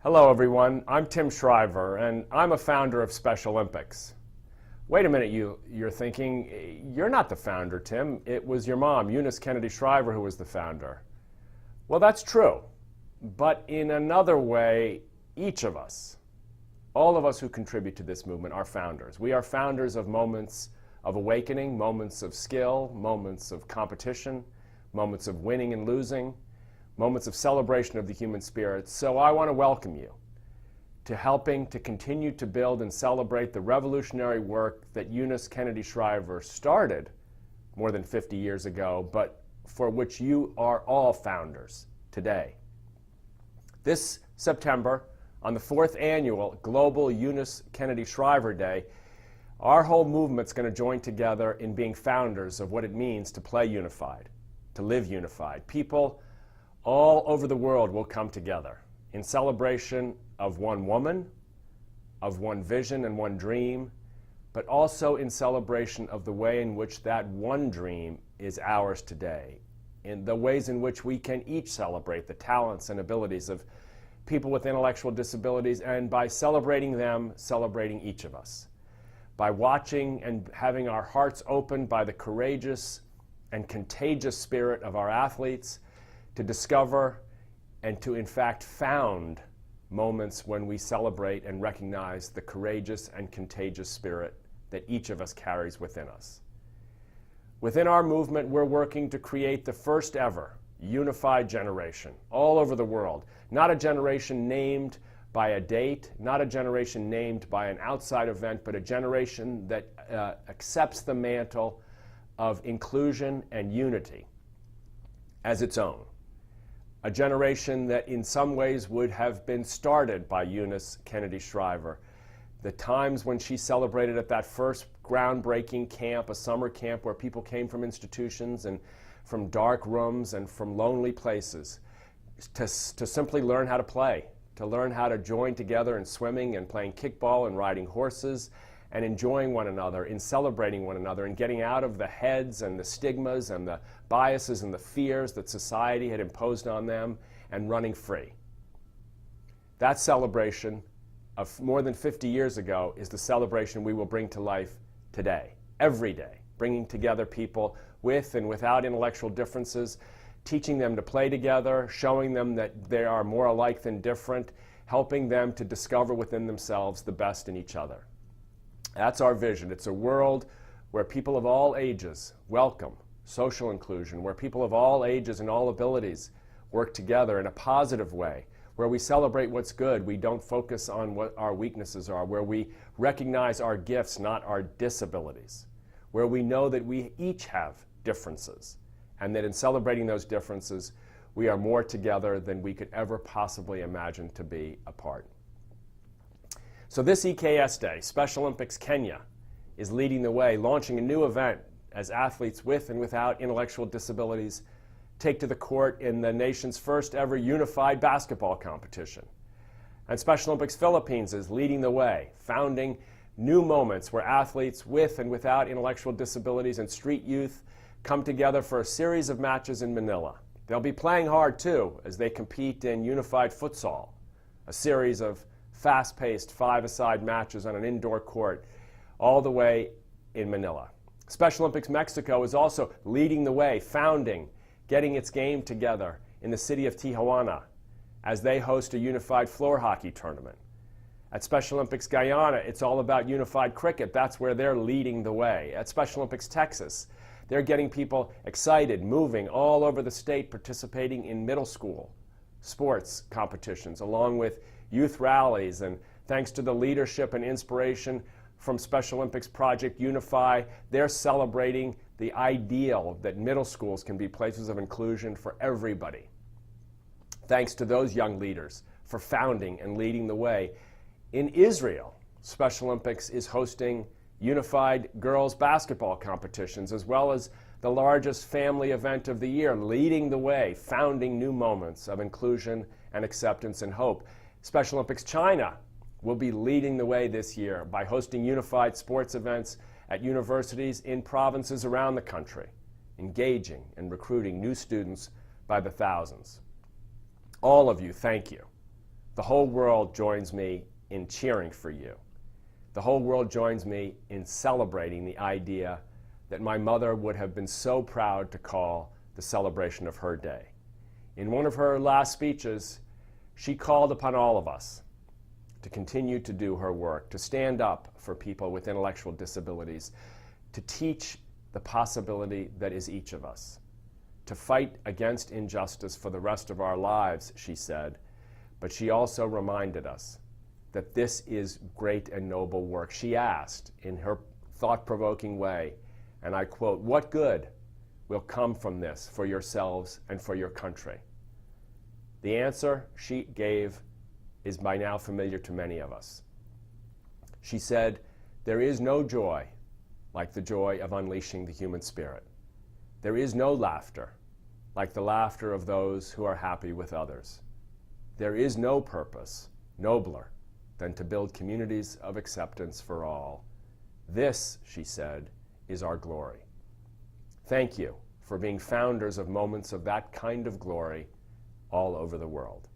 Hello everyone, I'm Tim Shriver and I'm a founder of Special Olympics. Wait a minute, you're thinking, you're not the founder, Tim. It was your mom, Eunice Kennedy Shriver, who was the founder. Well, that's true, but in another way, each of us, all of us who contribute to this movement are founders. We are founders of moments of awakening, moments of skill, moments of competition, moments of winning and losing, moments of celebration of the human spirit. So I want to welcome you to helping to continue to build and celebrate the revolutionary work that Eunice Kennedy Shriver started more than 50 years ago, but for which you are all founders today. This September, on the 4th annual Global Eunice Kennedy Shriver Day, our whole movement's going to join together in being founders of what it means to play unified, to live unified. People all over the world will come together in celebration of one woman, of one vision and one dream, but also in celebration of the way in which that one dream is ours today, in the ways in which we can each celebrate the talents and abilities of people with intellectual disabilities, and by celebrating them, celebrating each of us. By watching and having our hearts opened by the courageous and contagious spirit of our athletes, to discover and to in fact found moments when we celebrate and recognize the courageous and contagious spirit that each of us carries within us. Within our movement, we're working to create the first ever unified generation all over the world. Not a generation named by a date, not a generation named by an outside event, but a generation that accepts the mantle of inclusion and unity as its own. A generation that in some ways would have been started by Eunice Kennedy Shriver. The times when she celebrated at that first groundbreaking camp, a summer camp where people came from institutions and from dark rooms and from lonely places to simply learn how to play, to learn how to join together in swimming and playing kickball and riding horses and enjoying one another, in celebrating one another, and getting out of the heads and the stigmas and the biases and the fears that society had imposed on them, and running free. That celebration of more than 50 years ago is the celebration we will bring to life today, every day, bringing together people with and without intellectual differences, teaching them to play together, showing them that they are more alike than different, helping them to discover within themselves the best in each other. That's our vision. It's a world where people of all ages welcome social inclusion, where people of all ages and all abilities work together in a positive way, where we celebrate what's good, we don't focus on what our weaknesses are, where we recognize our gifts, not our disabilities, where we know that we each have differences, and that in celebrating those differences, we are more together than we could ever possibly imagine to be apart. So this EKS Day, Special Olympics Kenya is leading the way, launching a new event as athletes with and without intellectual disabilities take to the court in the nation's first ever unified basketball competition. And Special Olympics Philippines is leading the way, founding new moments where athletes with and without intellectual disabilities and street youth come together for a series of matches in Manila. They'll be playing hard too as they compete in unified futsal, a series of fast-paced five-a-side matches on an indoor court all the way in Manila. Special Olympics Mexico is also leading the way, founding, getting its game together in the city of Tijuana as they host a unified floor hockey tournament. At Special Olympics Guyana, it's all about unified cricket. That's where they're leading the way. At Special Olympics Texas, they're getting people excited, moving all over the state, participating in middle school sports competitions, along with youth rallies, and thanks to the leadership and inspiration from Special Olympics Project Unify, they're celebrating the ideal that middle schools can be places of inclusion for everybody. Thanks to those young leaders for founding and leading the way. In Israel, Special Olympics is hosting unified girls basketball competitions, as well as the largest family event of the year, leading the way, founding new moments of inclusion and acceptance and hope. Special Olympics China will be leading the way this year by hosting unified sports events at universities in provinces around the country, engaging and recruiting new students by the thousands. All of you, thank you The whole world joins me in cheering for you. The whole world joins me in celebrating the idea that my mother would have been so proud to call the celebration of her day. In one of her last speeches, she called upon all of us to continue to do her work, to stand up for people with intellectual disabilities, to teach the possibility that is each of us, to fight against injustice for the rest of our lives, she said, but she also reminded us that this is great and noble work. She asked in her thought-provoking way, and I quote, "What good will come from this for yourselves and for your country?" The answer she gave is by now familiar to many of us. She said, "There is no joy like the joy of unleashing the human spirit. There is no laughter like the laughter of those who are happy with others. There is no purpose nobler than to build communities of acceptance for all. This," she said, "is our glory." Thank you for being founders of moments of that kind of glory all over the world.